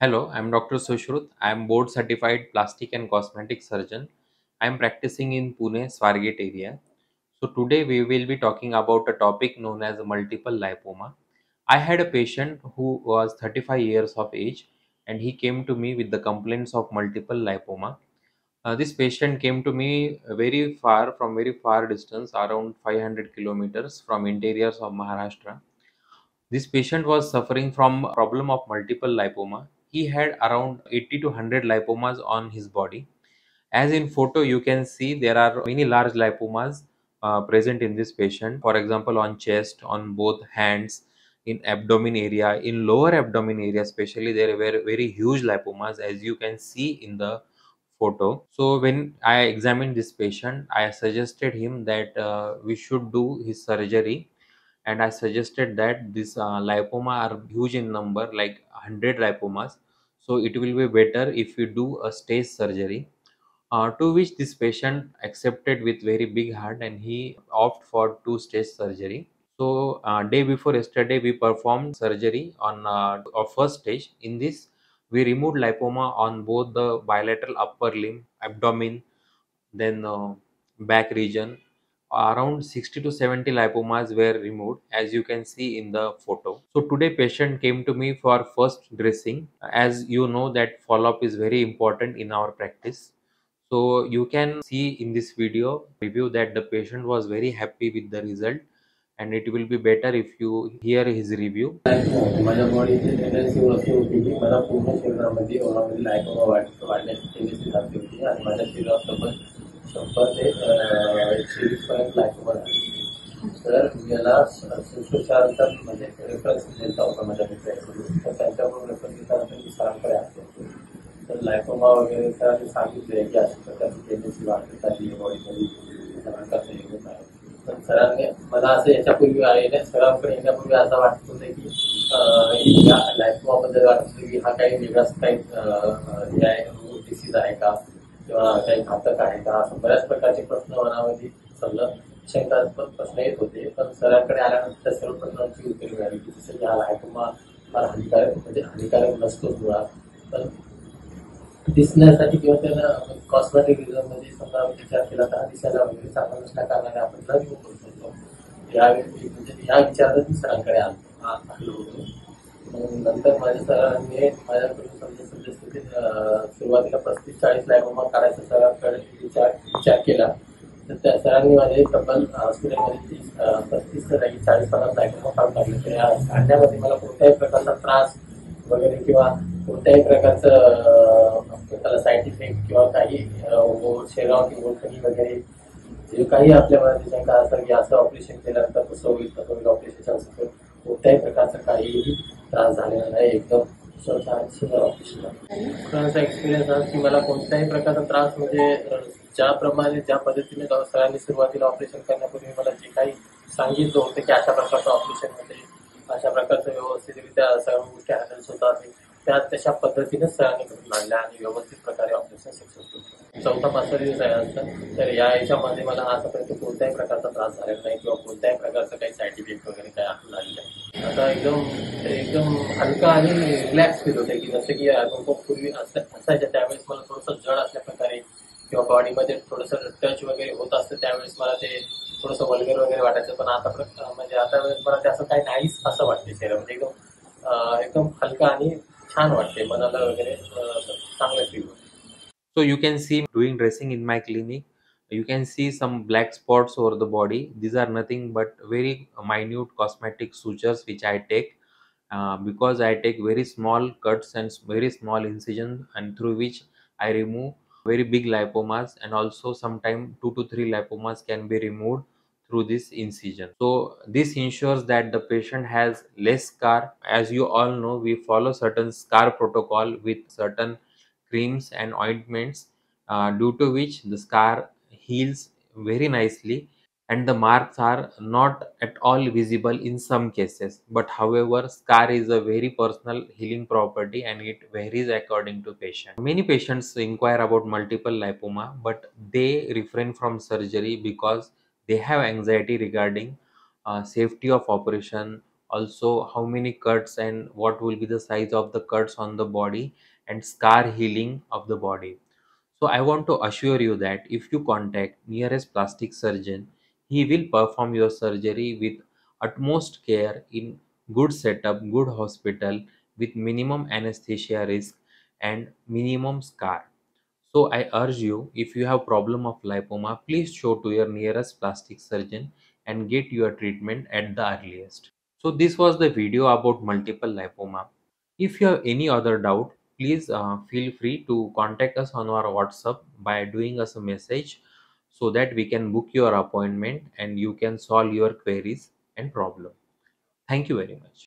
Hello, I'm Dr. Sushrut. I'm board certified plastic and cosmetic surgeon. I'm practicing in Pune, Swargate area. So today we will be talking about a topic known as multiple lipoma. I had a patient who was 35 years of age and he came to me with the complaints of multiple lipoma. This patient came to me very far distance, around 500 kilometers from interiors of Maharashtra. This patient was suffering from a problem of multiple lipoma. He had around 80 to 100 lipomas on his body. As in photo, you can see there are many large lipomas present in this patient. For example, on chest, on both hands, in abdomen area, in lower abdomen area, especially there were very huge lipomas, as you can see in the photo. So when I examined this patient, I suggested him that we should do his surgery, and I suggested that this lipoma are huge in number, like 100 lipomas. So it will be better if we do a stage surgery. To which this patient accepted with very big heart, and he opted for two-stage surgery. So day before yesterday, we performed surgery on our first stage. In this, we removed lipoma on both the bilateral upper limb, abdomen, then back region. Around 60 to 70 lipomas were removed, as you can see in the photo. So today patient came to me for first dressing. As you know that follow-up is very important in our practice. So you can see in this video review that the patient was very happy with the result, and it will be better if you hear his review. माझ्या बॉडीची tendency अशी होती की मला पूर्ण शरीरामध्ये ओलामध्ये लायकोमा वाढण्याची tendency लागली होती आणि माझ्या शरीरात शंभर ते 120 पर्यंत लायकोमा झाली. तर याला सुश्रुषार्थ म्हणजे रेफरन्स द्यायचा होता माझ्या मित्राकडून, तर त्यांच्याकडून रेफरन्स घेताना मी सरांकडे आले. तर लायकोमा वगैरे सरांनी सांगितले की अशा प्रकारची टेंडन्सी वाढत आली आहे बॉडीमध्ये, सरांचा होत आहे. पण सरांनी मला असं याच्यापूर्वी सरांकडे येण्यापूर्वी असं वाटत होतं की या लायकोमाबद्दल वाटत होतं की हा काही वेगळाच काही हे आहे, डिसीज आहे का किंवा काही घातक आहे का, असं बऱ्याच प्रकारचे प्रश्न मनामध्ये समजा शंकास्पद प्रश्न येत होते. पण सरांकडे आल्यानंतर त्या सर्व प्रश्नांची उत्तरे मिळाली की जसं की हा लायकोमा फार हानिकारक म्हणजे हानिकारक नसतोच मुळात, पण दिसण्यासाठी किंवा त्याला कॉस्मेटिक रिझन मध्ये समजा विचार केला तर दिसायला वगैरे चांगला नसल्या कारणाने आपण त्याला रिमूव्ह करू शकतो. यावेळी म्हणजे या विचारात मी सरांकडे आलो होतो. मग नंतर माझ्या सरांनी माझ्याकडून समजा सुरुवातीला 35-40 लायकोमा काढायचा सरांकडे विचार केला. तर त्या सरांनी माझे तब्बल हॉस्पिटलमध्ये 35-40-50 लायकोमा काढून टाकले. तर या काढण्यामध्ये मला कोणत्याही प्रकारचा त्रास वगैरे किंवा कोणत्याही प्रकारचं त्याला साईड इफेक्ट किंवा काही शरीरावरती ओळखणी वगैरे जे काही आपल्यामध्ये शंका असतात की असं ऑपरेशन केल्यानंतर कसं होईल ऑपरेशन असं कोणत्याही प्रकारचा काहीही त्रास झालेला नाही. एकदम सुंदर ऑपरेशन आहे. एक्सपिरियन्स आहे की मला कोणत्याही प्रकारचा त्रास म्हणजे ज्या पद्धतीने सरांनी सुरुवातीला ऑपरेशन करण्यापूर्वी मला जे काही सांगितलं होतं की अशा प्रकारचं ऑपरेशन म्हणजे अशा प्रकारचं व्यवस्थितरित्या सर्व गोष्टी हँडल्स होतात, त्या तशा पद्धतीने सरांनी करून आणल्या आणि व्यवस्थित प्रकारे ऑपरेशन सक्सेसफुल. चौथा 5 दिवस आहे असतं. तर याच्यामध्ये मला आतापर्यंत कोणत्याही प्रकारचा त्रास झालेला नाही किंवा कोणत्याही प्रकारचं काही साईड इफेक्ट वगैरे काही आढळून आलेलं नाही. आता एकदम हलका आणि रिलॅक्स फील होते की जसं की पूर्वी असायच्या त्यावेळेस मला थोडंसं जड असल्या प्रकारे किंवा बॉडीमध्ये थोडंसं टच वगैरे होत असतं, त्यावेळेस मला ते थोडंसं वल्गर वगैरे वाटायचं. पण आता म्हणजे आता वेळेस मला त्याचं काही नाहीच असं वाटते. शरीरामध्ये एकदम हलका आणि छान वाटते, मनाला वगैरे चांगलं फील होतं. So you can see doing dressing in my clinic. You can see some black spots over the body. These are nothing but very minute cosmetic sutures which I take because I take very small cuts and very small incisions, and through which I remove very big lipomas, and also sometimes 2 to 3 lipomas can be removed through this incision. So this ensures that the patient has less scar. As you all know, we follow certain scar protocol with certain creams and ointments, due to which the scar heals very nicely and the marks are not at all visible in some cases. But however, scar is a very personal healing property and it varies according to patient. Many patients inquire about multiple lipoma, but they refrain from surgery because they have anxiety regarding safety of operation, also how many cuts and what will be the size of the cuts on the body, and scar healing of the body. So I want to assure you that if you contact nearest plastic surgeon, he will perform your surgery with utmost care in good setup, good hospital with minimum anesthesia risk and minimum scar. So I urge you, if you have problem of lipoma, please show to your nearest plastic surgeon and get your treatment at the earliest. So this was the video about multiple lipoma. If you have any other doubt, please feel free to contact us on our WhatsApp by doing us a message so that we can book your appointment and you can solve your queries and problem. Thank you very much.